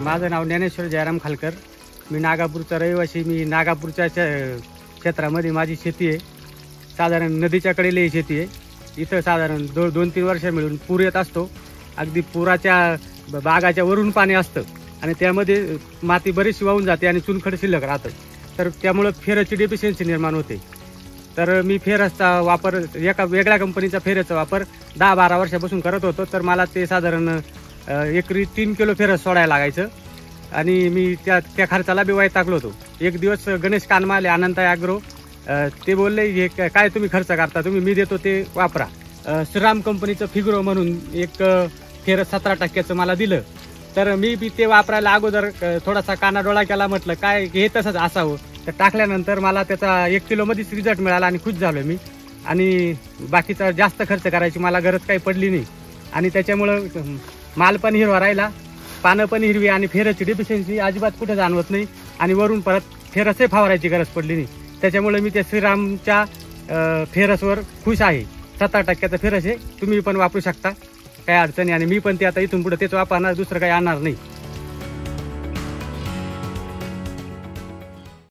माझं नाव ज्ञानेश्वर जयराम खालकर. मी नागापूरचा रहिवासी. मी नागापूरच्या क्षेत्रामध्ये माझी शेती आहे. साधारण नदीच्या कडेला ही शेती आहे. इथं साधारण 2-3 वर्ष मिळून पूर येत असतो. अगदी पुराच्या बागाच्या वरून पाणी असतं आणि त्यामध्ये माती बरीचशी वाहून जाते आणि चुनखड शिल्लक राहतं. तर त्यामुळं फेरसची डेफिशियन्सी निर्माण होते. तर मी फेरसचा वापर एका वेगळ्या कंपनीचा फेरसचा वापर 10-12 वर्षापासून करत होतो. तर मला ते साधारण एकरी 3 किलो फेरस सोडायला लागायचं आणि मी त्या खर्चाला बी वैतागलो होतो. एक दिवस गणेश कानमाले अनंत ॲग्रो ते बोलले हे काय तुम्ही खर्च करता, तुम्ही मी देतो ते वापरा. श्रीराम कंपनीचं फिग्रो म्हणून एक फेरस 17% मला दिलं. तर मी बी ते वापरायला अगोदर थोडासा कानाडोळा केला. म्हटलं काय हे तसंच असावं. तर टाकल्यानंतर मला त्याचा 1 किलोमध्येच रिझल्ट मिळाला आणि खुश झालो मी. आणि बाकीचा जास्त खर्च करायची मला गरज काही पडली नाही आणि त्याच्यामुळं माल पण हिरवा राहिला, पानं पण हिरवी आणि फेरसची डेफिशियन्सी अजिबात कुठे जाणवत नाही आणि वरून परत फेरसही फवारायची गरज पडली नाही. त्याच्यामुळे मी त्या श्रीरामच्या फेरसवर खुश आहे. 17% फेरस आहे. तुम्ही पण वापरू शकता, काही अडचणी. आणि मी पण ते आता इथून पुढे तेच वापरणार, दुसरं काही आणणार नाही.